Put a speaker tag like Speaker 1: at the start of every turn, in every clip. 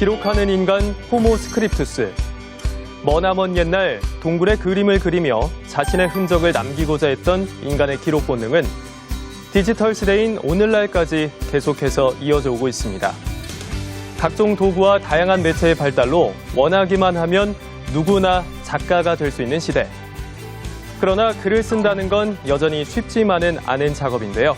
Speaker 1: 기록하는 인간 호모 스크립투스. 머나먼 옛날 동굴에 그림을 그리며 자신의 흔적을 남기고자 했던 인간의 기록 본능은 디지털 시대인 오늘날까지 계속해서 이어져 오고 있습니다. 각종 도구와 다양한 매체의 발달로 원하기만 하면 누구나 작가가 될 수 있는 시대. 그러나 글을 쓴다는 건 여전히 쉽지만은 않은 작업인데요.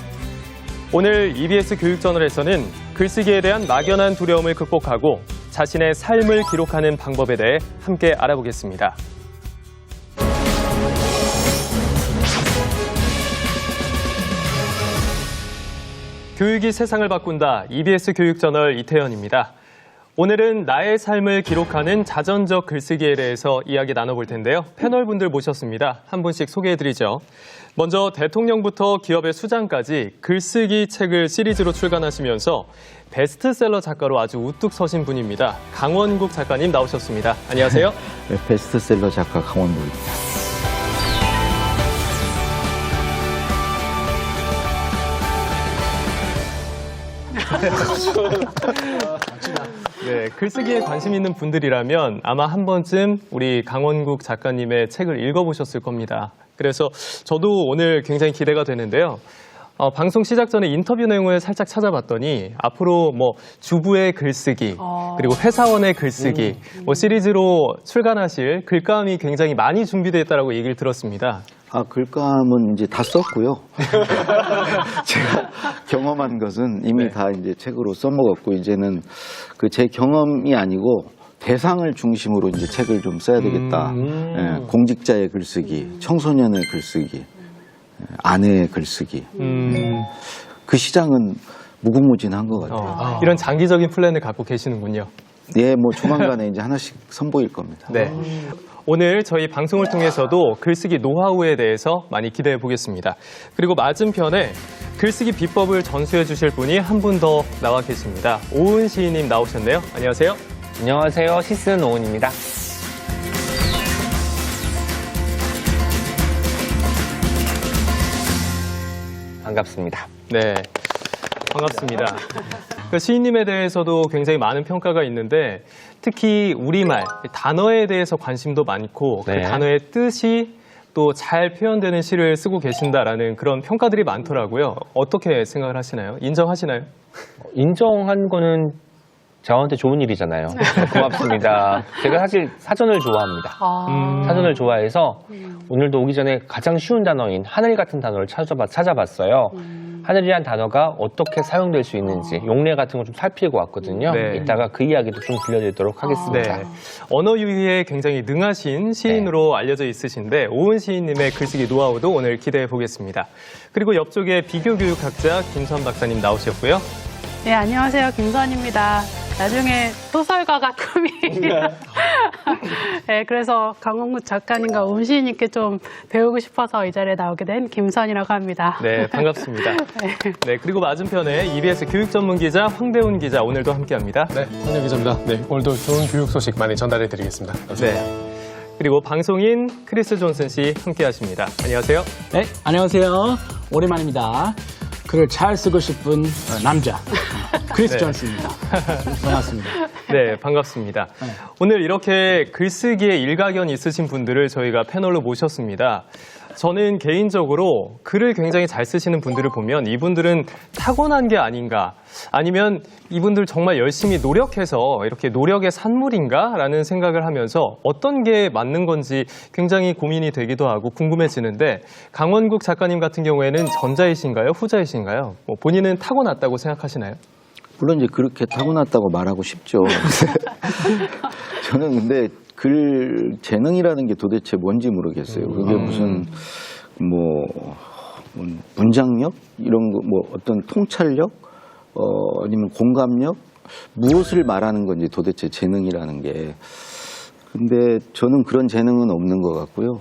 Speaker 1: 오늘 EBS 교육저널에서는 글쓰기에 대한 막연한 두려움을 극복하고 자신의 삶을 기록하는 방법에 대해 함께 알아보겠습니다. 교육이 세상을 바꾼다. EBS 교육저널 이태현입니다. 오늘은 나의 삶을 기록하는 자전적 글쓰기에 대해서 이야기 나눠볼 텐데요. 패널분들 모셨습니다. 한 분씩 소개해드리죠. 먼저 대통령부터 기업의 수장까지 글쓰기 책을 시리즈로 출간하시면서 베스트셀러 작가로 아주 우뚝 서신 분입니다. 강원국 작가님 나오셨습니다. 안녕하세요.
Speaker 2: 네, 베스트셀러 작가 강원국입니다.
Speaker 1: 네, 글쓰기에 관심 있는 분들이라면 아마 한 번쯤 우리 강원국 작가님의 책을 읽어보셨을 겁니다. 그래서 저도 오늘 굉장히 기대가 되는데요. 방송 시작 전에 인터뷰 내용을 살짝 찾아봤더니 앞으로 뭐 주부의 글쓰기 그리고 회사원의 글쓰기 시리즈로 출간하실 글감이 굉장히 많이 준비되어 있다고 얘기를 들었습니다.
Speaker 2: 글감은 이제 다 썼고요. 제가 경험한 것은 이미 다 이제 책으로 써먹었고, 이제는 그 제 경험이 아니고 대상을 중심으로 이제 책을 좀 써야 되겠다. 예, 공직자의 글쓰기, 청소년의 글쓰기, 아내의 글쓰기. 그 시장은 무궁무진한 것 같아요.
Speaker 1: 이런 장기적인 플랜을 갖고 계시는군요.
Speaker 2: 네, 뭐 조만간에 이제 하나씩 선보일 겁니다.
Speaker 1: 네. 오늘 저희 방송을 통해서도 글쓰기 노하우에 대해서 많이 기대해 보겠습니다. 그리고 맞은편에 글쓰기 비법을 전수해 주실 분이 한 분 더 나와 계십니다. 오은 시인님 나오셨네요. 안녕하세요.
Speaker 3: 안녕하세요. 시쓰는 오은입니다. 반갑습니다.
Speaker 1: 네, 반갑습니다. 그 시인님에 대해서도 굉장히 많은 평가가 있는데 특히 우리말, 단어에 대해서 관심도 많고 그 단어의 뜻이 또 잘 표현되는 시를 쓰고 계신다라는 그런 평가들이 많더라고요. 어떻게 생각을 하시나요? 인정하시나요?
Speaker 3: 인정한 거는 저한테 좋은 일이잖아요. 고맙습니다. 제가 사실 사전을 좋아합니다. 사전을 좋아해서 오늘도 오기 전에 가장 쉬운 단어인 하늘 같은 단어를 찾아봤어요. 하늘이란 단어가 어떻게 사용될 수 있는지 용례 같은 거 좀 살피고 왔거든요.
Speaker 1: 네.
Speaker 3: 이따가 그 이야기도 좀 들려드리도록 하겠습니다.
Speaker 1: 네. 언어 유희에 굉장히 능하신 시인으로 알려져 있으신데 오은 시인님의 글쓰기 노하우도 오늘 기대해 보겠습니다. 그리고 옆쪽에 비교교육학자 김선 박사님 나오셨고요.
Speaker 4: 네, 안녕하세요. 김선입니다. 나중에 소설가가 꿈이에요. 네, 그래서 강원국 작가님과 오은 시인님께 좀 배우고 싶어서 이 자리에 나오게 된 김선이라고 합니다.
Speaker 1: 네, 반갑습니다. 네, 그리고 맞은편에 EBS 교육 전문 기자 황대훈 기자 오늘도 함께합니다.
Speaker 5: 네, 황대 기자입니다. 네, 오늘도 좋은 교육 소식 많이 전달해 드리겠습니다.
Speaker 1: 네. 그리고 방송인 크리스 존슨 씨 함께하십니다. 안녕하세요.
Speaker 6: 네, 안녕하세요. 오랜만입니다. 글을 잘 쓰고 싶은 남자 크리스 존슨입니다. 반갑습니다.
Speaker 1: 네, 반갑습니다. 오늘 이렇게 글쓰기에 일가견 있으신 분들을 저희가 패널로 모셨습니다. 저는 개인적으로 글을 굉장히 잘 쓰시는 분들을 보면 이분들은 타고난 게 아닌가, 아니면 이분들 정말 열심히 노력해서 이렇게 노력의 산물인가? 라는 생각을 하면서 어떤 게 맞는 건지 굉장히 고민이 되기도 하고 궁금해지는데 강원국 작가님 같은 경우에는 전자이신가요? 후자이신가요? 본인은 타고났다고 생각하시나요?
Speaker 2: 물론 이제 그렇게 타고났다고 말하고 싶죠. 저는 근데 글 재능이라는 게 도대체 뭔지 모르겠어요. 그게 무슨 문장력 이런 거 어떤 통찰력 아니면 공감력 무엇을 말하는 건지 도대체 재능이라는 게. 근데 저는 그런 재능은 없는 것 같고요.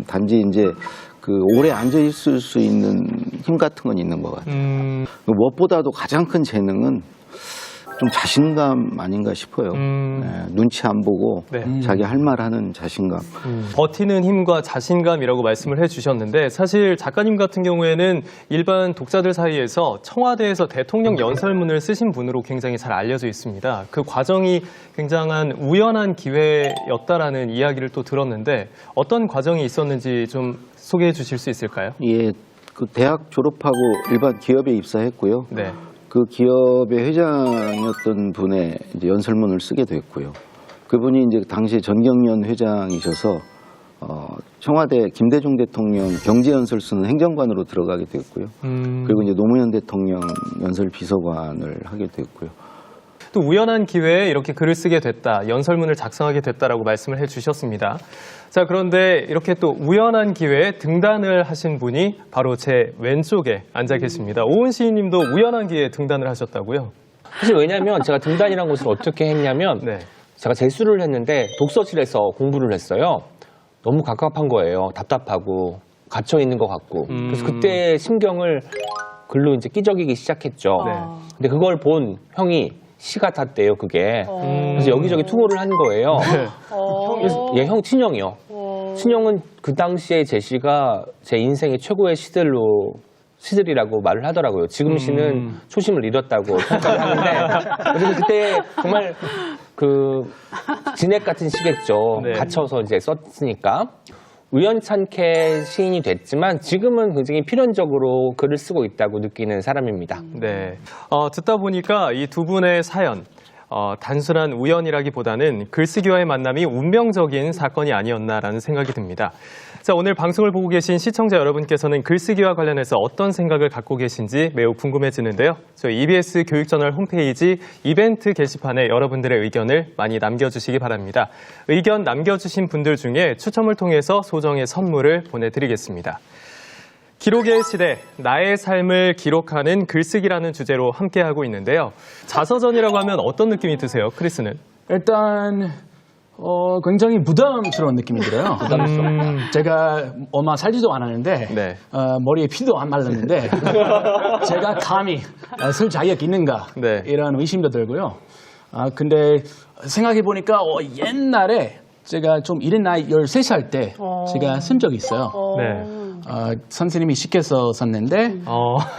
Speaker 2: 단지 이제 그 오래 앉아 있을 수 있는 힘 같은 건 있는 것 같아요. 무엇보다도 가장 큰 재능은 좀 자신감 아닌가 싶어요. 네, 눈치 안 보고
Speaker 1: 네.
Speaker 2: 자기 할 말 하는 자신감.
Speaker 1: 버티는 힘과 자신감이라고 말씀을 해주셨는데 사실 작가님 같은 경우에는 일반 독자들 사이에서 청와대에서 대통령 연설문을 쓰신 분으로 굉장히 잘 알려져 있습니다. 그 과정이 굉장한 우연한 기회였다라는 이야기를 또 들었는데 어떤 과정이 있었는지 좀 소개해 주실 수 있을까요?
Speaker 2: 예, 그 대학 졸업하고 일반 기업에 입사했고요.
Speaker 1: 네.
Speaker 2: 그 기업의 회장이었던 분의 이제 연설문을 쓰게 됐고요. 그분이 이제 당시 전경련 회장이셔서 청와대 김대중 대통령 경제연설 쓰는 행정관으로 들어가게 됐고요. 그리고 이제 노무현 대통령 연설 비서관을 하게 됐고요.
Speaker 1: 또 우연한 기회에 이렇게 글을 쓰게 됐다, 연설문을 작성하게 됐다라고 말씀을 해주셨습니다. 자, 그런데 이렇게 또 우연한 기회에 등단을 하신 분이 바로 제 왼쪽에 앉아 계십니다. 오은 시인님도 우연한 기회에 등단을 하셨다고요?
Speaker 3: 사실 왜냐면 제가 등단이라는 것을 어떻게 했냐면
Speaker 1: 네.
Speaker 3: 제가 재수를 했는데 독서실에서 공부를 했어요. 너무 갑갑한 거예요. 답답하고 gat혀 있는 것 같고. 그래서 그때 심경을 글로 이제 끼적이기 시작했죠.
Speaker 1: 네.
Speaker 3: 근데 그걸 본 형이 시 같았대요, 그게. 그래서 여기저기 투고를 한 거예요. 그래서 얘 형 친형이요. 친형은 그 당시에 제 시가 제 인생의 최고의 시들이라고 말을 하더라고요. 지금 시는 초심을 잃었다고 평가를 하는데, 그래서 그때 정말 그 진액 같은 시겠죠.
Speaker 1: 네.
Speaker 3: 갇혀서 이제 썼으니까. 우연찮게 시인이 됐지만 지금은 굉장히 필연적으로 글을 쓰고 있다고 느끼는 사람입니다.
Speaker 1: 네. 듣다 보니까 이 두 분의 사연, 단순한 우연이라기보다는 글쓰기와의 만남이 운명적인 사건이 아니었나라는 생각이 듭니다. 자, 오늘 방송을 보고 계신 시청자 여러분께서는 글쓰기와 관련해서 어떤 생각을 갖고 계신지 매우 궁금해지는데요. 저희 EBS 교육저널 홈페이지 이벤트 게시판에 여러분들의 의견을 많이 남겨주시기 바랍니다. 의견 남겨주신 분들 중에 추첨을 통해서 소정의 선물을 보내드리겠습니다. 기록의 시대, 나의 삶을 기록하는 글쓰기라는 주제로 함께하고 있는데요. 자서전이라고 하면 어떤 느낌이 드세요, 크리스는?
Speaker 6: 일단 굉장히 부담스러운 느낌이 들어요. 제가 얼마 살지도 않았는데
Speaker 1: 네.
Speaker 6: 머리에 피도 안 말랐는데 제가 감히 쓸 자격 있는가
Speaker 1: 네.
Speaker 6: 이런 의심도 들고요. 근데 생각해 보니까 옛날에 제가 좀 이른 나이 13살 때 제가 쓴 적이 있어요.
Speaker 1: 네.
Speaker 6: 선생님이 시켜서 썼는데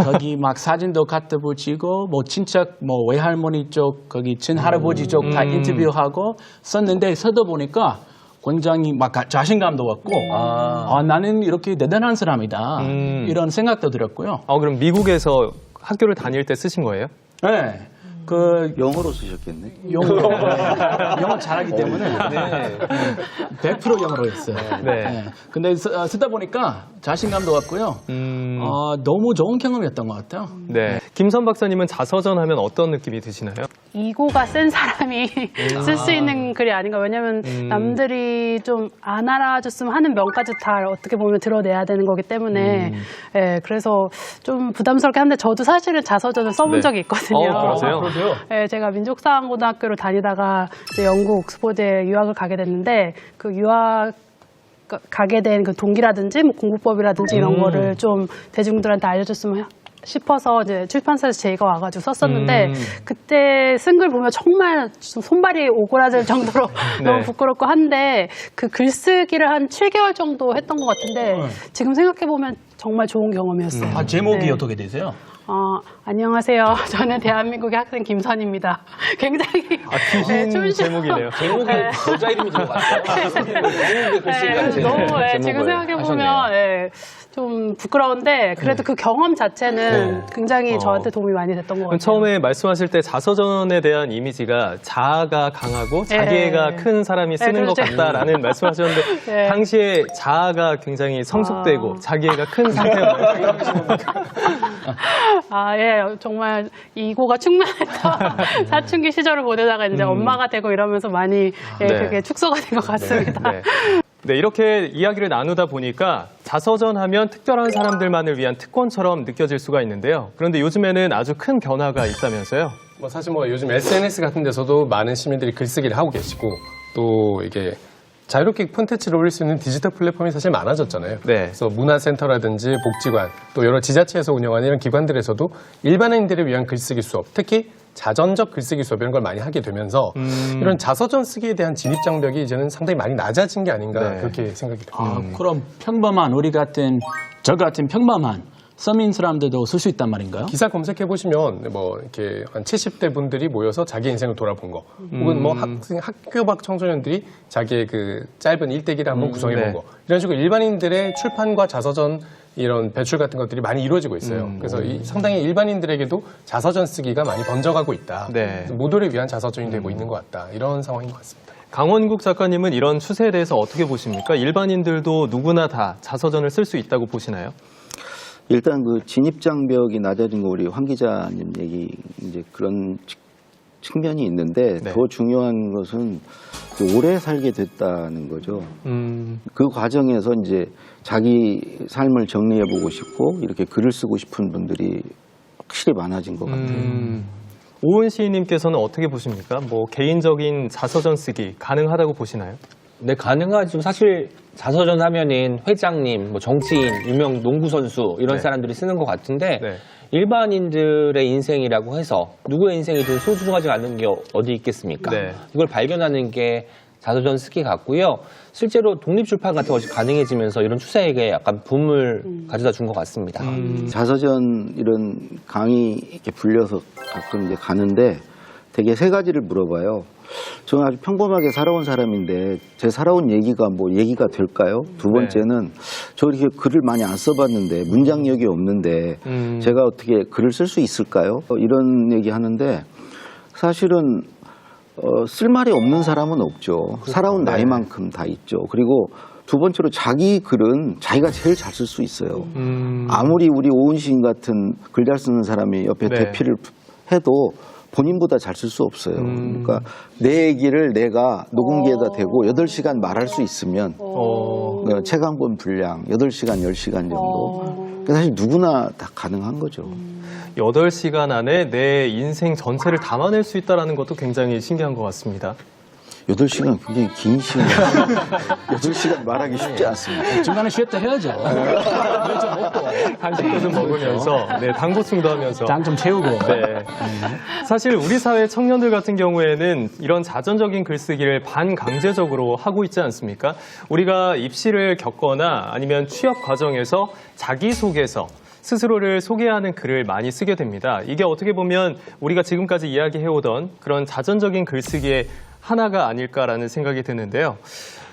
Speaker 6: 거기 막 사진도 갖다 붙이고 뭐 친척 뭐 외할머니 쪽 거기 친할아버지 쪽 다 인터뷰하고 썼는데 쓰다 보니까 굉장히 막 자신감도 왔고 나는 이렇게 대단한 사람이다 이런 생각도 들었고요.
Speaker 1: 그럼 미국에서 학교를 다닐 때 쓰신 거예요?
Speaker 6: 네.
Speaker 2: 영어로 쓰셨겠네.
Speaker 6: 영어 잘하기 때문에 100% 영어로 했어요.
Speaker 1: 네.
Speaker 6: 근데 쓰다 보니까 자신감도 왔고요. 너무 좋은 경험이었던 것 같아요.
Speaker 1: 네. 김선 박사님은 자서전 하면 어떤 느낌이 드시나요?
Speaker 4: 이고가 센 사람이 쓸 수 있는 글이 아닌가. 왜냐면 남들이 좀 안 알아줬으면 하는 명까지 다 어떻게 보면 드러내야 되는 거기 때문에 예, 그래서 좀 부담스럽게 한데 저도 사실은 자서전을 써본
Speaker 1: 네.
Speaker 4: 적이 있거든요.
Speaker 1: 그러세요?
Speaker 4: 예, 제가 민족사관고등학교를 다니다가 이제 영국 옥스포드에 유학을 가게 됐는데 그 유학 가게 된 그 동기라든지 뭐 공부법이라든지 이런 거를 좀 대중들한테 알려줬으면 싶어서 이제 출판사에서 제의가 와가지고 썼었는데 그때 쓴 글 보면 정말 좀 손발이 오그라들 정도로 너무 부끄럽고 한데 그 글쓰기를 한 7개월 정도 했던 것 같은데 지금 생각해보면 정말 좋은 경험이었어요.
Speaker 6: 제목이
Speaker 4: 네.
Speaker 6: 어떻게 되세요?
Speaker 4: 안녕하세요. 저는 대한민국의 학생 김선입니다. 굉장히
Speaker 1: 긴 제목이네요.
Speaker 3: 제목이 여자 이름이 들어갔어요. 한국의 글쓰기 같은
Speaker 4: 너무 지금
Speaker 3: 제목을
Speaker 4: 생각해보면
Speaker 3: 하셨네요.
Speaker 4: 좀 부끄러운데 그래도 그 경험 자체는 굉장히 저한테 도움이 많이 됐던 것 같아요.
Speaker 1: 처음에 말씀하실 때 자서전에 대한 이미지가 자아가 강하고 자기애가 큰 사람이 쓰는 것
Speaker 4: 그렇죠.
Speaker 1: 같다라는 말씀하셨는데
Speaker 4: 네.
Speaker 1: 당시에 자아가 굉장히 성숙되고 자기애가 큰 상태였나요?
Speaker 4: 예, 정말 이고가 충만했던 사춘기 시절을 보내다가 이제 엄마가 되고 이러면서 많이
Speaker 1: 네.
Speaker 4: 그게 축소가 된 것 같습니다.
Speaker 1: 네, 이렇게 이야기를 나누다 보니까 자서전 하면 특별한 사람들만을 위한 특권처럼 느껴질 수가 있는데요. 그런데 요즘에는 아주 큰 변화가 있다면서요?
Speaker 5: 사실 요즘 SNS 같은 데서도 많은 시민들이 글쓰기를 하고 계시고 또 이게 자유롭게 콘텐츠를 올릴 수 있는 디지털 플랫폼이 사실 많아졌잖아요.
Speaker 1: 네.
Speaker 5: 그래서 문화센터라든지 복지관 또 여러 지자체에서 운영하는 이런 기관들에서도 일반인들을 위한 글쓰기 수업, 특히 자전적 글쓰기 수업 이런 걸 많이 하게 되면서 이런 자서전 쓰기에 대한 진입 장벽이 이제는 상당히 많이 낮아진 게 아닌가
Speaker 1: 네.
Speaker 5: 그렇게 생각이 듭니다.
Speaker 6: 그럼 평범한 우리 같은 저 같은 평범한 서민 사람들도 쓸 수 있단 말인가요?
Speaker 5: 기사 검색해 보시면 뭐 이렇게 한 70대 분들이 모여서 자기 인생을 돌아본 거, 혹은 뭐 학교 밖 청소년들이 자기의 그 짧은 일대기를 한번 구성해 본
Speaker 1: 네.
Speaker 5: 거, 이런 식으로 일반인들의 출판과 자서전 이런 배출 같은 것들이 많이 이루어지고 있어요. 그래서 상당히 일반인들에게도 자서전 쓰기가 많이 번져가고 있다.
Speaker 1: 네.
Speaker 5: 모두를 위한 자서전이 되고 있는 것 같다. 이런 상황인 것 같습니다.
Speaker 1: 강원국 작가님은 이런 추세에 대해서 어떻게 보십니까? 일반인들도 누구나 다 자서전을 쓸 수 있다고 보시나요?
Speaker 2: 일단 그 진입 장벽이 낮아진 거 우리 황 기자님 얘기 이제 그런 측면이 있는데
Speaker 1: 네.
Speaker 2: 더 중요한 것은 오래 살게 됐다는 거죠. 그 과정에서 이제 자기 삶을 정리해 보고 싶고 이렇게 글을 쓰고 싶은 분들이 확실히 많아진 것 같아요.
Speaker 1: 오은 시인님께서는 어떻게 보십니까? 뭐 개인적인 자서전 쓰기 가능하다고 보시나요?
Speaker 3: 네, 가능하죠. 사실 자서전 하면은 회장님, 뭐 정치인, 유명 농구 선수 이런
Speaker 1: 네.
Speaker 3: 사람들이 쓰는 것 같은데
Speaker 1: 네.
Speaker 3: 일반인들의 인생이라고 해서 누구의 인생이든 소중하지 않은 게 어디 있겠습니까?
Speaker 1: 네.
Speaker 3: 이걸 발견하는 게 자서전 쓰기 같고요. 실제로 독립출판 같은 것이 가능해지면서 이런 추세에게 약간 붐을 가져다 준 것 같습니다.
Speaker 2: 자서전 이런 강의 이렇게 불려서 가끔 이제 가는데 되게 세 가지를 물어봐요. 저는 아주 평범하게 살아온 사람인데 제 살아온 얘기가 뭐 얘기가 될까요? 두 번째는 저 이렇게 글을 많이 안 써봤는데 문장력이 없는데 제가 어떻게 글을 쓸 수 있을까요? 이런 얘기 하는데 사실은 쓸 말이 없는 사람은 없죠. 살아온 나이만큼 다 있죠. 그리고 두 번째로 자기 글은 자기가 제일 잘 쓸 수 있어요. 아무리 우리 오은 시인 같은 글 잘 쓰는 사람이 옆에
Speaker 1: 네.
Speaker 2: 대피를 해도 본인보다 잘 쓸 수 없어요. 그러니까 내 얘기를 내가 녹음기에다 대고 8시간 말할 수 있으면 책 한 권 분량 8시간, 10시간 정도. 그러니까 사실 누구나 다 가능한 거죠.
Speaker 1: 8시간 안에 내 인생 전체를 담아낼 수 있다는 것도 굉장히 신기한 것 같습니다.
Speaker 2: 8시간 굉장히 긴 시간. 8시간 말하기 쉽지 않습니다.
Speaker 6: 중간에 쉬었다 해야죠. 좀 먹고
Speaker 1: 간식도 좀 먹으면서, 네, 당 보충도 하면서.
Speaker 6: 장 좀 채우고.
Speaker 1: 네. 사실 우리 사회 청년들 같은 경우에는 이런 자전적인 글쓰기를 반강제적으로 하고 있지 않습니까? 우리가 입시를 겪거나 아니면 취업 과정에서 자기소개서, 스스로를 소개하는 글을 많이 쓰게 됩니다. 이게 어떻게 보면 우리가 지금까지 이야기해오던 그런 자전적인 글쓰기의 하나가 아닐까라는 생각이 드는데요.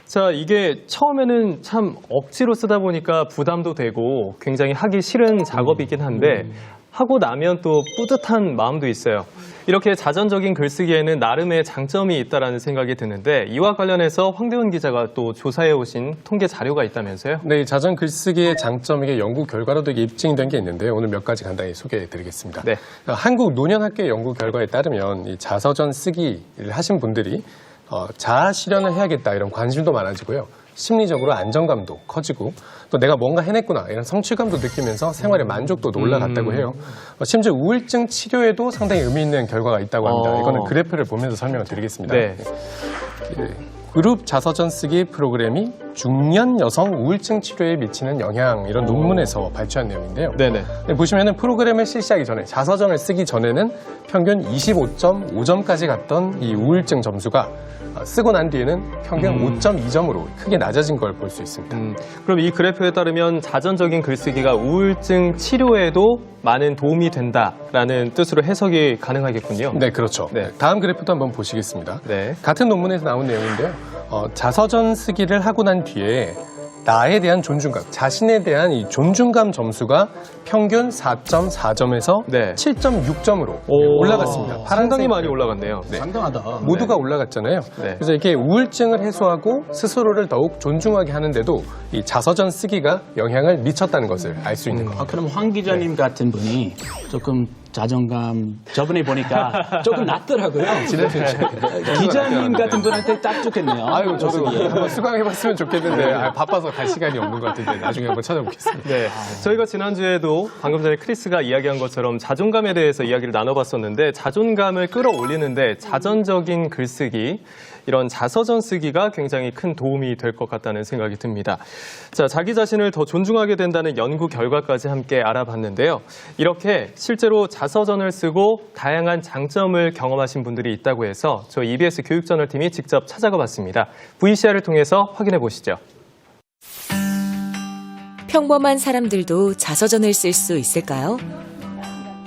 Speaker 1: 자, 이게 처음에는 참 억지로 쓰다 보니까 부담도 되고 굉장히 하기 싫은 작업이긴 한데 하고 나면 또 뿌듯한 마음도 있어요. 이렇게 자전적인 글쓰기에는 나름의 장점이 있다라는 생각이 드는데 이와 관련해서 황대훈 기자가 또 조사해 오신 통계 자료가 있다면서요?
Speaker 5: 네, 이 자전 글쓰기의 장점이 연구 결과로도 이게 입증된 게 있는데 오늘 몇 가지 간단히 소개해 드리겠습니다.
Speaker 1: 네.
Speaker 5: 한국 노년학회 연구 결과에 따르면 이 자서전 쓰기를 하신 분들이 자아 실현을 해야겠다 이런 관심도 많아지고요. 심리적으로 안정감도 커지고 또 내가 뭔가 해냈구나 이런 성취감도 느끼면서 생활의 만족도도 올라갔다고 해요. 심지어 우울증 치료에도 상당히 의미 있는 결과가 있다고 합니다. 이거는 그래프를 보면서 설명을 드리겠습니다.
Speaker 1: 네.
Speaker 5: 그룹 자서전 쓰기 프로그램이 중년 여성 우울증 치료에 미치는 영향 이런 논문에서 발표한 내용인데요.
Speaker 1: 네네.
Speaker 5: 보시면은 프로그램을 실시하기 전에 자서전을 쓰기 전에는 평균 25.5점까지 갔던 이 우울증 점수가 쓰고 난 뒤에는 평균 5.2점으로 크게 낮아진 걸 볼 수 있습니다.
Speaker 1: 그럼 이 그래프에 따르면 자전적인 글쓰기가 우울증 치료에도 많은 도움이 된다라는 뜻으로 해석이 가능하겠군요.
Speaker 5: 네, 그렇죠.
Speaker 1: 네.
Speaker 5: 다음 그래프도 한번 보시겠습니다.
Speaker 1: 네.
Speaker 5: 같은 논문에서 나온 내용인데요. 자서전 쓰기를 하고 난 뒤에 나에 대한 존중감, 자신에 대한 이 존중감 점수가 평균 4.4점에서
Speaker 1: 네.
Speaker 5: 7.6점으로
Speaker 1: 오,
Speaker 5: 올라갔습니다.
Speaker 1: 상당히
Speaker 5: 파란색
Speaker 1: 많이 올라갔네요.
Speaker 5: 네.
Speaker 6: 상당하다.
Speaker 5: 모두가 올라갔잖아요.
Speaker 1: 네.
Speaker 5: 그래서 이렇게 우울증을 해소하고 스스로를 더욱 존중하게 하는데도 이 자서전 쓰기가 영향을 미쳤다는 것을 알 수 있는 겁니다.
Speaker 6: 그럼 황 기자님 같은 분이 조금 자존감 저번에 보니까 조금 낮더라고요. 기자님 같은 분한테 딱 좋겠네요.
Speaker 5: 아유, 저도
Speaker 6: 모습이.
Speaker 5: 한번 수강해봤으면 좋겠는데 바빠서 갈 시간이 없는 것 같은데 나중에 한번 찾아보겠습니다.
Speaker 1: 네, 저희가 지난주에도 방금 전에 크리스가 이야기한 것처럼 자존감에 대해서 이야기를 나눠봤었는데 자존감을 끌어올리는데 자전적인 글쓰기 이런 자서전 쓰기가 굉장히 큰 도움이 될 것 같다는 생각이 듭니다. 자, 자기 자신을 더 존중하게 된다는 연구 결과까지 함께 알아봤는데요. 이렇게 실제로 자서전을 쓰고 다양한 장점을 경험하신 분들이 있다고 해서 저희 EBS 교육저널팀이 직접 찾아가 봤습니다. VCR을 통해서 확인해 보시죠.
Speaker 7: 평범한 사람들도 자서전을 쓸 수 있을까요?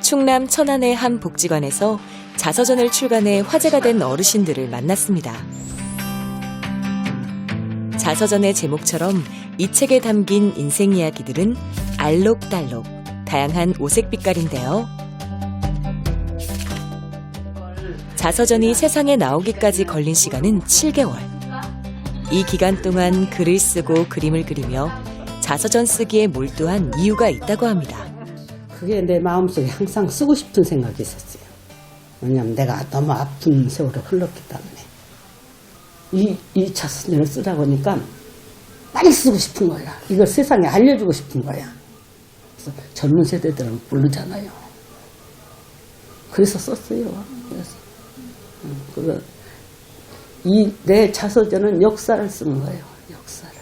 Speaker 7: 충남 천안의 한 복지관에서 자서전을 출간해 화제가 된 어르신들을 만났습니다. 자서전의 제목처럼 이 책에 담긴 인생 이야기들은 알록달록 다양한 오색 빛깔인데요. 자서전이 세상에 나오기까지 걸린 시간은 7개월. 이 기간 동안 글을 쓰고 그림을 그리며 자서전 쓰기에 몰두한 이유가 있다고 합니다.
Speaker 8: 그게 내 마음속에 항상 쓰고 싶은 생각이 있었어요. 왜냐하면 내가 너무 아픈 세월을 흘렀기 때문에 이 자서전을 쓰다 보니까 빨리 쓰고 싶은 거야. 이걸 세상에 알려주고 싶은 거야. 그래서 젊은 세대들은 모르잖아요. 그래서 썼어요. 그래서 내 자서전은 역사를 쓰는 거예요. 역사를.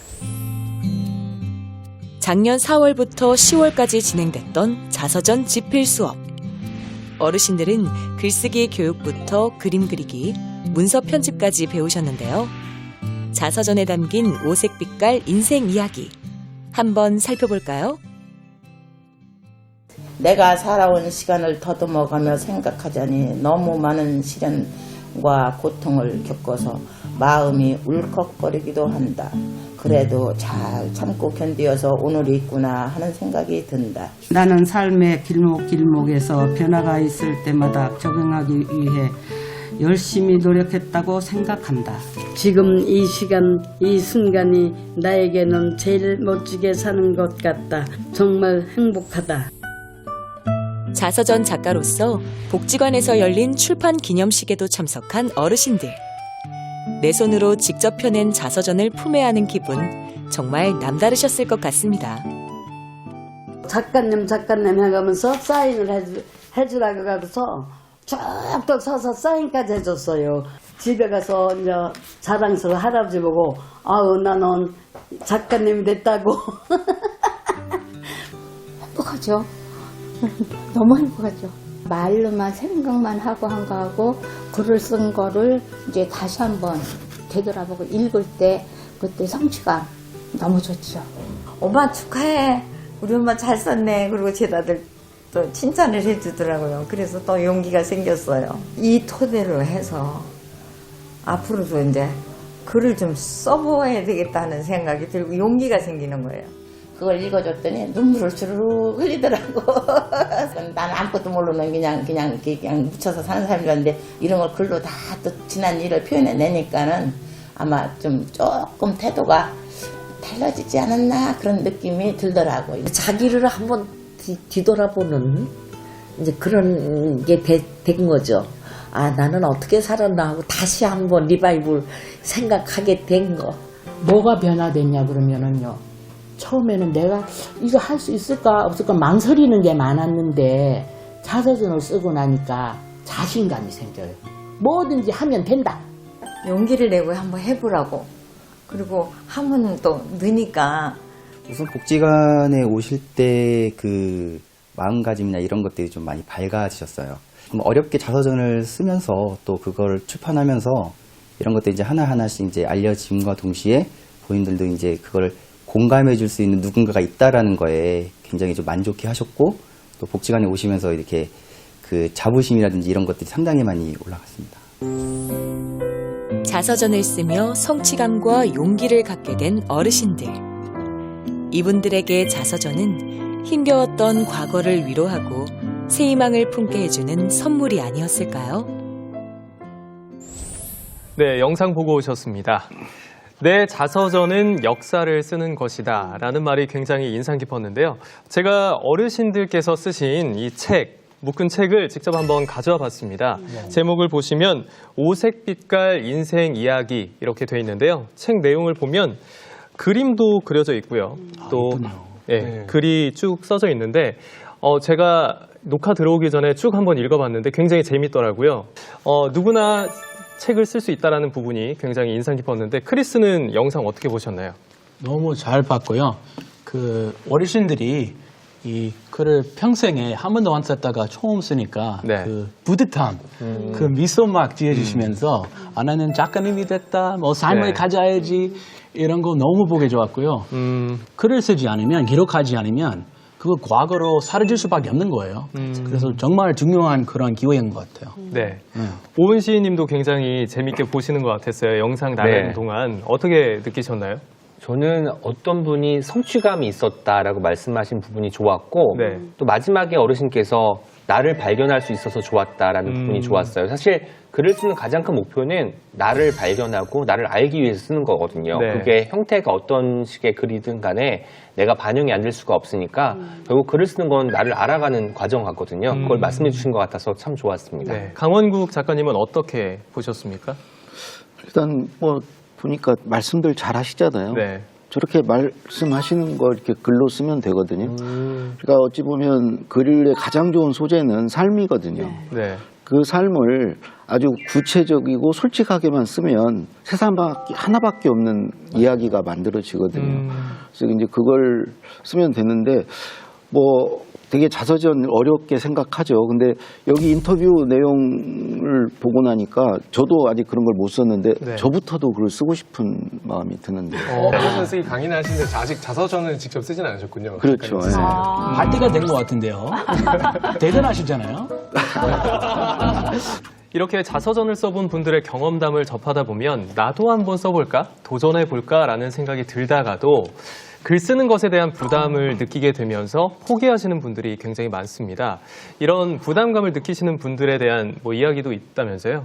Speaker 7: 작년 4월부터 10월까지 진행됐던 자서전 집필 수업. 어르신들은 글쓰기 교육부터 그림 그리기, 문서 편집까지 배우셨는데요. 자서전에 담긴 오색 빛깔 인생 이야기. 한번 살펴볼까요?
Speaker 9: 내가 살아온 시간을 더듬어가며 생각하자니 너무 많은 시련과 고통을 겪어서 마음이 울컥거리기도 한다. 그래도 잘 참고 견디어서 오늘이 있구나 하는 생각이 든다.
Speaker 8: 나는 삶의 길목길목에서 변화가 있을 때마다 적응하기 위해 열심히 노력했다고 생각한다. 지금 이 시간, 이 순간이 나에게는 제일 멋지게 사는 것 같다. 정말 행복하다.
Speaker 7: 자서전 작가로서 복지관에서 열린 출판 기념식에도 참석한 어르신들. 내 손으로 직접 펴낸 자서전을 품에 안은 기분, 정말 남다르셨을 것 같습니다.
Speaker 8: 작가님 해가면서 사인을 해주라고 가서 쭉쭉 서서 사인까지 해줬어요. 집에 가서 이제 자랑스러워 할아버지 보고 아우 나는 작가님이 됐다고.
Speaker 10: 행복하죠. 너무 행복하죠. 말로만 생각만 하고 한 거하고 글을 쓴 거를 이제 다시 한번 되돌아보고 읽을 때 그때 성취감 너무 좋죠.
Speaker 11: 엄마 축하해. 우리 엄마 잘 썼네. 그리고 제 아들 또 칭찬을 해주더라고요. 그래서 또 용기가 생겼어요. 이 토대로 해서 앞으로도 이제 글을 좀 써보아야 되겠다는 생각이 들고 용기가 생기는 거예요.
Speaker 9: 그걸 읽어줬더니 눈물을 주르륵 흘리더라고. 난 아무것도 모르는 그냥 묻혀서 사는 사람이었는데 이런 걸 글로 다 또 지난 일을 표현해내니까는 아마 좀 조금 태도가 달라지지 않았나 그런 느낌이 들더라고요.
Speaker 12: 자기를 한번 뒤돌아보는 이제 그런 게 된 거죠. 아, 나는 어떻게 살았나 하고 다시 한번 리바이벌 생각하게 된 거.
Speaker 8: 뭐가 변화됐냐 그러면은요. 처음에는 내가 이거 할 수 있을까 없을까 망설이는 게 많았는데 자서전을 쓰고 나니까 자신감이 생겨요. 뭐든지 하면 된다.
Speaker 11: 용기를 내고 한번 해보라고. 그리고 하면 또 느니까.
Speaker 13: 우선 복지관에 오실 때 그 마음가짐이나 이런 것들이 좀 많이 밝아지셨어요. 좀 어렵게 자서전을 쓰면서 또 그걸 출판하면서 이런 것들 이제 하나하나씩 이제 알려짐과 동시에 본인들도 이제 그걸 공감해 줄 수 있는 누군가가 있다라는 거에 굉장히 좀 만족해 하셨고 또 복지관에 오시면서 이렇게 그 자부심이라든지 이런 것들이 상당히 많이 올라갔습니다.
Speaker 7: 자서전을 쓰며 성취감과 용기를 갖게 된 어르신들. 이분들에게 자서전은 힘겨웠던 과거를 위로하고 새 희망을 품게 해주는 선물이 아니었을까요?
Speaker 1: 네, 영상 보고 오셨습니다. 내 자서전은 역사를 쓰는 것이다 라는 말이 굉장히 인상 깊었는데요. 제가 어르신들께서 쓰신 이 책, 묶은 책을 직접 한번 가져와 봤습니다. 제목을 보시면 오색 빛깔 인생 이야기 이렇게 돼 있는데요. 책 내용을 보면 그림도 그려져 있고요. 또 글이 쭉 써져 있는데 제가 녹화 들어오기 전에 쭉 한번 읽어봤는데 굉장히 재밌더라고요. 누구나 책을 쓸 수 있다는 부분이 굉장히 인상 깊었는데 크리스는 영상 어떻게 보셨나요?
Speaker 6: 너무 잘 봤고요. 그 어르신들이 이 글을 평생에 한 번도 안 썼다가 처음 쓰니까
Speaker 1: 네.
Speaker 6: 그 뿌듯함, 그 미소 막 지어주시면서 아, 나는 작가님이 됐다, 뭐 삶을
Speaker 1: 네.
Speaker 6: 가져야지 이런 거 너무 보기 좋았고요. 글을 쓰지 않으면, 기록하지 않으면 그거 과거로 사라질 수밖에 없는 거예요. 그래서 정말 중요한 그런 기회인 것 같아요.
Speaker 1: 네. 오은 시인님도 굉장히 재밌게 보시는 것 같았어요. 영상 나가는
Speaker 3: 네.
Speaker 1: 동안 어떻게 느끼셨나요?
Speaker 3: 저는 어떤 분이 성취감이 있었다라고 말씀하신 부분이 좋았고
Speaker 1: 네.
Speaker 3: 또 마지막에 어르신께서 나를 발견할 수 있어서 좋았다라는 부분이 좋았어요. 사실 글을 쓰는 가장 큰 목표는 나를 발견하고 나를 알기 위해서 쓰는 거거든요.
Speaker 1: 네.
Speaker 3: 그게 형태가 어떤 식의 글이든 간에 내가 반영이 안 될 수가 없으니까 결국 글을 쓰는 건 나를 알아가는 과정 같거든요. 그걸 말씀해 주신 것 같아서 참 좋았습니다.
Speaker 1: 네. 강원국 작가님은 어떻게 보셨습니까?
Speaker 2: 일단 뭐 보니까 말씀들 잘 하시잖아요.
Speaker 1: 네.
Speaker 2: 저렇게 말씀하시는 걸 이렇게 글로 쓰면 되거든요. 그러니까 어찌 보면 글의 가장 좋은 소재는 삶이거든요.
Speaker 1: 네.
Speaker 2: 그 삶을 아주 구체적이고 솔직하게만 쓰면 세상 하나밖에 없는 이야기가 만들어지거든요. 그래서 이제 그걸 쓰면 되는데 뭐 되게 자서전 어렵게 생각하죠. 근데 여기 인터뷰 내용을 보고 나니까 저도 아직 그런 걸 못 썼는데
Speaker 1: 네.
Speaker 2: 저부터도 글을 쓰고 싶은 마음이 드는데.
Speaker 5: 자서전 쓰기 강의는 하시는데 아직 자서전을 직접 쓰진 않으셨군요.
Speaker 2: 그렇죠. 예.
Speaker 6: 할 때가 된 것 같은데요. 대단하시잖아요.
Speaker 1: 이렇게 자서전을 써본 분들의 경험담을 접하다 보면 나도 한번 써볼까? 도전해볼까? 라는 생각이 들다가도 글 쓰는 것에 대한 부담을 느끼게 되면서 포기하시는 분들이 굉장히 많습니다. 이런 부담감을 느끼시는 분들에 대한 뭐 이야기도 있다면서요?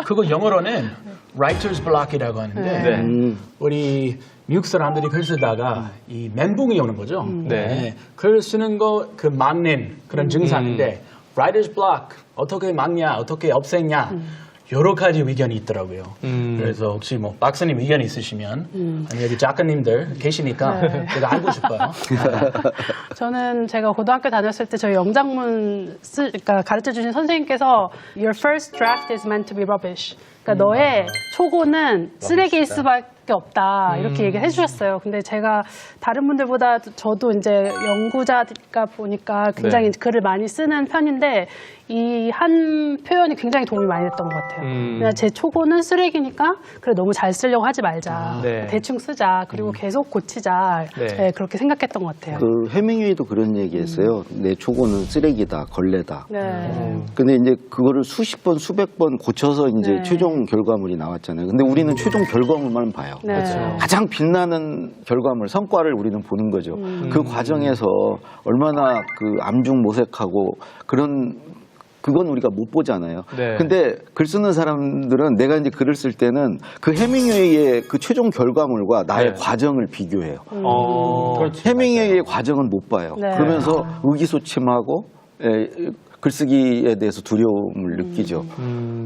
Speaker 6: 그거 영어로는 writer's block이라고 하는데 우리 미국 사람들이 글 쓰다가 이 멘붕이 오는 거죠.
Speaker 1: 네.
Speaker 6: 글 쓰는 거 그 막는 그런 증상인데 writer's block 어떻게 막냐, 어떻게 없애냐 여러 가지 의견이 있더라고요. 그래서 혹시 뭐 박사님 의견 있으시면 아니 여기 작가님들 계시니까 제가 알고 싶어요.
Speaker 4: 저는 제가 고등학교 다녔을 때 저희 영작문 그러니까 가르쳐 주신 선생님께서 Your first draft is meant to be rubbish. 그러니까 너의 초고는 쓰레기일 수밖에 없다 이렇게 얘기를 해주셨어요. 근데 제가 다른 분들보다 저도 이제 연구자가 보니까 굉장히 글을 많이 쓰는 편인데 이 한 표현이 굉장히 도움이 많이 됐던 것 같아요. 그냥 제 초고는 쓰레기니까 그래 너무 잘 쓰려고 하지 말자.
Speaker 1: 네.
Speaker 4: 대충 쓰자. 그리고 계속 고치자.
Speaker 1: 네.
Speaker 4: 네, 그렇게 생각했던 것 같아요.
Speaker 2: 그 해밍웨이도 그런 얘기했어요. 내 초고는 쓰레기다, 걸레다.
Speaker 4: 네.
Speaker 2: 근데 이제 그거를 수십 번, 수백 번 고쳐서 이제
Speaker 4: 네.
Speaker 2: 최종 결과물이 나왔잖아요. 근데 우리는 최종 결과물만 봐요.
Speaker 4: 네. 그렇죠.
Speaker 2: 가장 빛나는 결과물, 성과를 우리는 보는 거죠. 그 과정에서 얼마나 그 암중 모색하고 그건 우리가 못 보잖아요.
Speaker 1: 네.
Speaker 2: 근데 글 쓰는 사람들은 내가 이제 글을 쓸 때는 그 해밍웨이의 그 최종 결과물과 나의
Speaker 1: 네.
Speaker 2: 과정을 비교해요.
Speaker 1: 그렇죠.
Speaker 2: 해밍웨이의 과정은 못 봐요.
Speaker 4: 네.
Speaker 2: 그러면서 의기소침하고 글쓰기에 대해서 두려움을 느끼죠.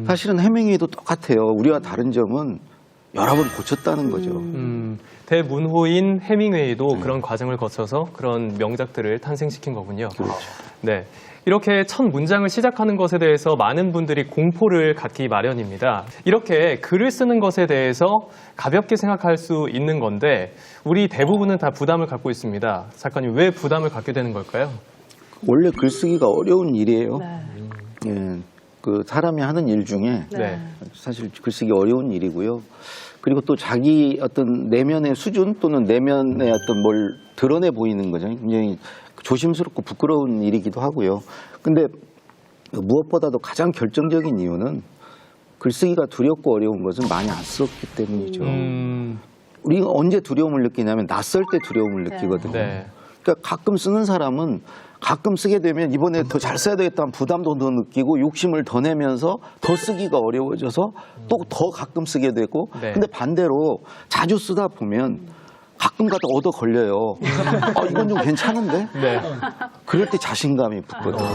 Speaker 2: 사실은 해밍웨이도 똑같아요. 우리와 다른 점은 여러 번 고쳤다는 거죠.
Speaker 1: 대문호인 해밍웨이도 그런 과정을 거쳐서 그런 명작들을 탄생시킨 거군요.
Speaker 2: 그렇죠.
Speaker 1: 네. 이렇게 첫 문장을 시작하는 것에 대해서 많은 분들이 공포를 갖기 마련입니다. 이렇게 글을 쓰는 것에 대해서 가볍게 생각할 수 있는 건데 우리 대부분은 다 부담을 갖고 있습니다. 작가님, 왜 부담을 갖게 되는 걸까요?
Speaker 2: 원래 글쓰기가 어려운 일이에요.
Speaker 4: 네.
Speaker 2: 예, 그 사람이 하는 일 중에
Speaker 1: 네.
Speaker 2: 사실 글쓰기 어려운 일이고요. 그리고 또 자기 어떤 내면의 수준 또는 내면의 어떤 뭘 드러내 보이는 거죠. 굉장히 조심스럽고 부끄러운 일이기도 하고요. 근데 무엇보다도 가장 결정적인 이유는 글쓰기가 두렵고 어려운 것은 많이 안 썼기 때문이죠. 우리가 언제 두려움을 느끼냐면 낯설 때 두려움을 느끼거든요.
Speaker 1: 네.
Speaker 2: 그러니까 가끔 쓰는 사람은 가끔 쓰게 되면 이번에 더 잘 써야 되겠다는 부담도 더 느끼고 욕심을 더 내면서 더 쓰기가 어려워져서 또 더 가끔 쓰게 되고
Speaker 1: 네.
Speaker 2: 근데 반대로 자주 쓰다 보면 가끔 가다 얻어 걸려요. 이건 좀 괜찮은데?
Speaker 1: 네.
Speaker 2: 그럴 때 자신감이 붙거든요.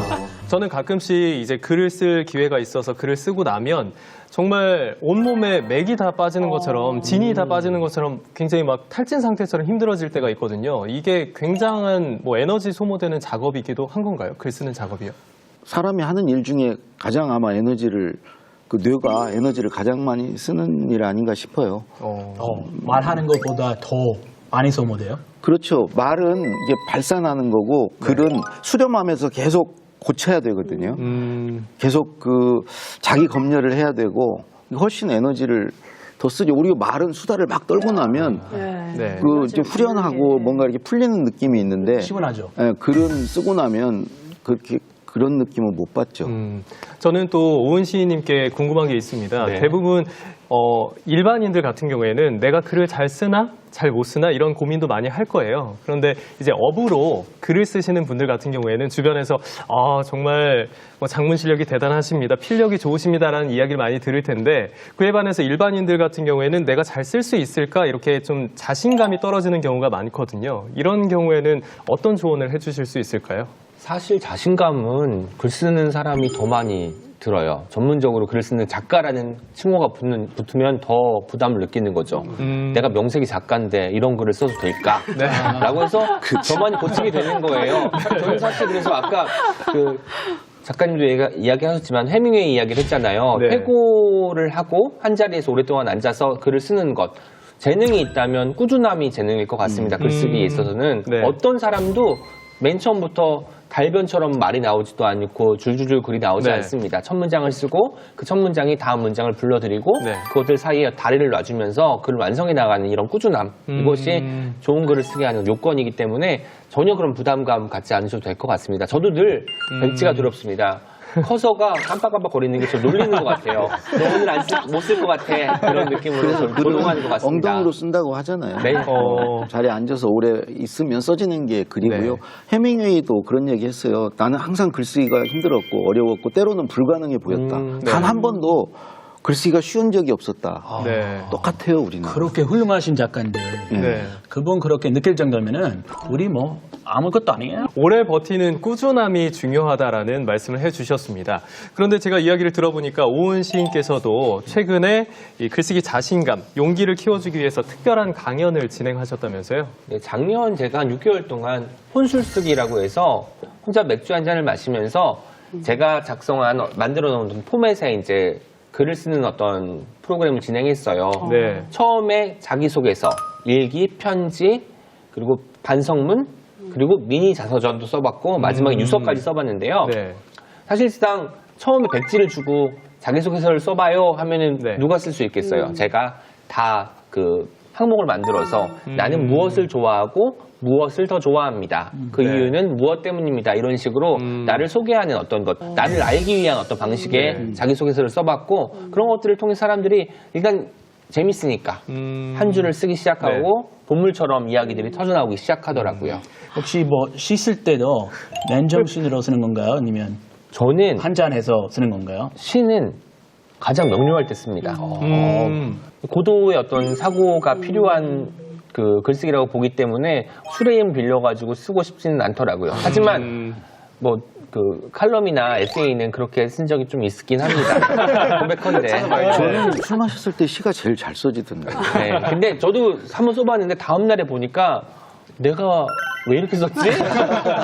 Speaker 1: 저는 가끔씩 이제 글을 쓸 기회가 있어서 글을 쓰고 나면 정말 온몸에 맥이 다 빠지는 것처럼 진이 다 빠지는 것처럼 굉장히 막 탈진 상태처럼 힘들어질 때가 있거든요. 이게 굉장한 뭐 에너지 소모되는 작업이기도 한 건가요? 글 쓰는 작업이요?
Speaker 2: 사람이 하는 일 중에 가장 아마 에너지를 그 뇌가 에너지를 가장 많이 쓰는 일 아닌가 싶어요.
Speaker 6: 말하는 것보다 더 많이 소모돼요?
Speaker 2: 그렇죠. 말은 이게 발산하는 거고 글은 수렴하면서 계속 고쳐야 되거든요. 계속 그 자기 검열을 해야 되고 훨씬 에너지를 더 쓰죠. 우리가 말은 수다를 막 떨고 나면 그 좀 후련하고 뭔가 이렇게 풀리는 느낌이 있는데
Speaker 6: 시원하죠.
Speaker 2: 예, 글은 쓰고 나면 그렇게 그런 느낌은 못 받죠.
Speaker 1: 저는 또 오은 시인님께 궁금한 게 있습니다.
Speaker 3: 네.
Speaker 1: 대부분 일반인들 같은 경우에는 내가 글을 잘 쓰나 잘 못 쓰나 이런 고민도 많이 할 거예요. 그런데 이제 업으로 글을 쓰시는 분들 같은 경우에는 주변에서 정말 뭐 작문 실력이 대단하십니다. 필력이 좋으십니다라는 이야기를 많이 들을 텐데 그에 반해서 일반인들 같은 경우에는 내가 잘 쓸 수 있을까 이렇게 좀 자신감이 떨어지는 경우가 많거든요. 이런 경우에는 어떤 조언을 해주실 수 있을까요?
Speaker 3: 사실 자신감은 글 쓰는 사람이 더 많이 들어요. 전문적으로 글을 쓰는 작가라는 칭호가 붙으면 더 부담을 느끼는 거죠. 내가 명색이 작가인데 이런 글을 써도 될까? 라고 해서 저만이 고치게 되는 거예요. 저는 사실 그래서 아까 그 작가님도 이야기하셨지만 해밍웨이 이야기를 했잖아요. 회고를 하고 한 자리에서 오랫동안 앉아서 글을 쓰는 것. 재능이 있다면 꾸준함이 재능일 것 같습니다. 글쓰기에 있어서는. 어떤 사람도 맨 처음부터 달변처럼 말이 나오지도 않고 줄줄줄 글이 나오지 않습니다. 첫 문장을 쓰고 그 첫 문장이 다음 문장을 불러드리고 그것들 사이에 다리를 놔주면서 글을 완성해 나가는 이런 꾸준함. 이것이 좋은 글을 쓰게 하는 요건이기 때문에 전혀 그런 부담감 갖지 않으셔도 될 것 같습니다. 저도 늘 벤치가 두렵습니다. 커서가 깜빡깜빡 거리는 게 저 놀리는 것 같아요. 너 오늘 못 쓸 것 같아. 그런 느낌으로 저를 고동하는 것 같습니다.
Speaker 2: 엉덩이로 쓴다고 하잖아요.
Speaker 3: 네.
Speaker 2: 자리에 앉아서 오래 있으면 써지는 게 글이고요. 해밍웨이도 그런 얘기 했어요. 나는 항상 글쓰기가 힘들었고 어려웠고 때로는 불가능해 보였다. 단 한 번도 글쓰기가 쉬운 적이 없었다. 똑같아요, 우리는.
Speaker 6: 그렇게 훌륭하신 작가인데 그분 그렇게 느낄 정도면은 우리 뭐 아무것도 아니에요.
Speaker 1: 오래 버티는 꾸준함이 중요하다라는 말씀을 해주셨습니다. 그런데 제가 이야기를 들어보니까 오은 시인께서도 최근에 이 글쓰기 자신감, 용기를 키워주기 위해서 특별한 강연을 진행하셨다면서요?
Speaker 3: 네, 작년 제가 한 6개월 동안 혼술쓰기라고 해서 혼자 맥주 한 잔을 마시면서 제가 만들어 놓은 포맷에 이제 글을 쓰는 어떤 프로그램을 진행했어요. 처음에 자기소개서, 일기, 편지, 그리고 반성문, 그리고 미니 자서전도 써봤고 마지막에 유서까지 써봤는데요. 사실상 처음에 백지를 주고 자기소개서를 써봐요 하면은 누가 쓸 수 있겠어요. 제가 다 그 항목을 만들어서 나는 무엇을 좋아하고 무엇을 더 좋아합니다. 그 이유는 무엇 때문입니다. 이런 식으로 나를 소개하는 어떤 것, 나를 알기 위한 어떤 방식의 자기소개서를 써봤고 그런 것들을 통해 사람들이 일단 재밌으니까 한 줄을 쓰기 시작하고 본물처럼 이야기들이 터져나오기 시작하더라고요.
Speaker 6: 혹시 뭐 씻을 때도 맨정신으로 쓰는 건가요? 아니면
Speaker 3: 저는
Speaker 6: 한 잔해서 쓰는 건가요?
Speaker 3: 시는 가장 명료할 때 씁니다. 고도의 어떤 사고가 필요한 그 글쓰기라고 보기 때문에 술의 힘을 빌려가지고 쓰고 싶지는 않더라고요. 하지만 뭐 그 칼럼이나 에세이는 그렇게 쓴 적이 좀 있긴 합니다. 고백컨대.
Speaker 2: 저는 술 마셨을 때 시가 제일 잘 써지던데.
Speaker 3: 근데 저도 한번 써봤는데 다음 날에 보니까 내가 왜 이렇게 썼지?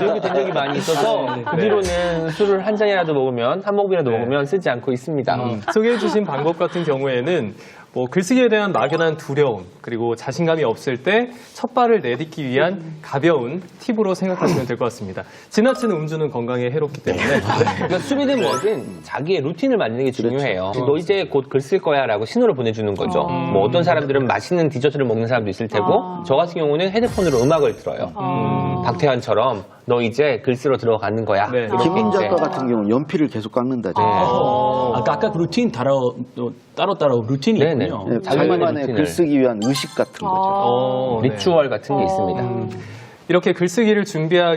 Speaker 3: 이렇게 된 적이 많이 있어서 그 뒤로는 술을 한 잔이라도 먹으면 한 모금이라도 먹으면 쓰지 않고 있습니다.
Speaker 1: 소개해 주신 방법 같은 경우에는 뭐 글쓰기에 대한 막연한 두려움 그리고 자신감이 없을 때 첫 발을 내딛기 위한 가벼운 팁으로 생각하시면 될 것 같습니다. 지나치는 음주는 건강에 해롭기 때문에
Speaker 3: 그러니까 수비든 뭐든 자기의 루틴을 만드는 게 중요해요. 너 이제 곧 글 쓸 거야 라고 신호를 보내주는 거죠. 뭐 어떤 사람들은 맛있는 디저트를 먹는 사람도 있을 테고 저 같은 경우는 헤드폰으로 음악을 들어요. 박태환처럼 너 이제 글 쓰러 들어가는 거야.
Speaker 2: 김훈 작가 같은 경우는 연필을 계속 깎는다죠.
Speaker 6: 아까 그 루틴 따로 루틴이 있군요.
Speaker 2: 자기만의 글쓰기 위한 의식 같은 거죠.
Speaker 3: 리추얼 같은 게 있습니다.
Speaker 1: 이렇게 글쓰기를 준비하기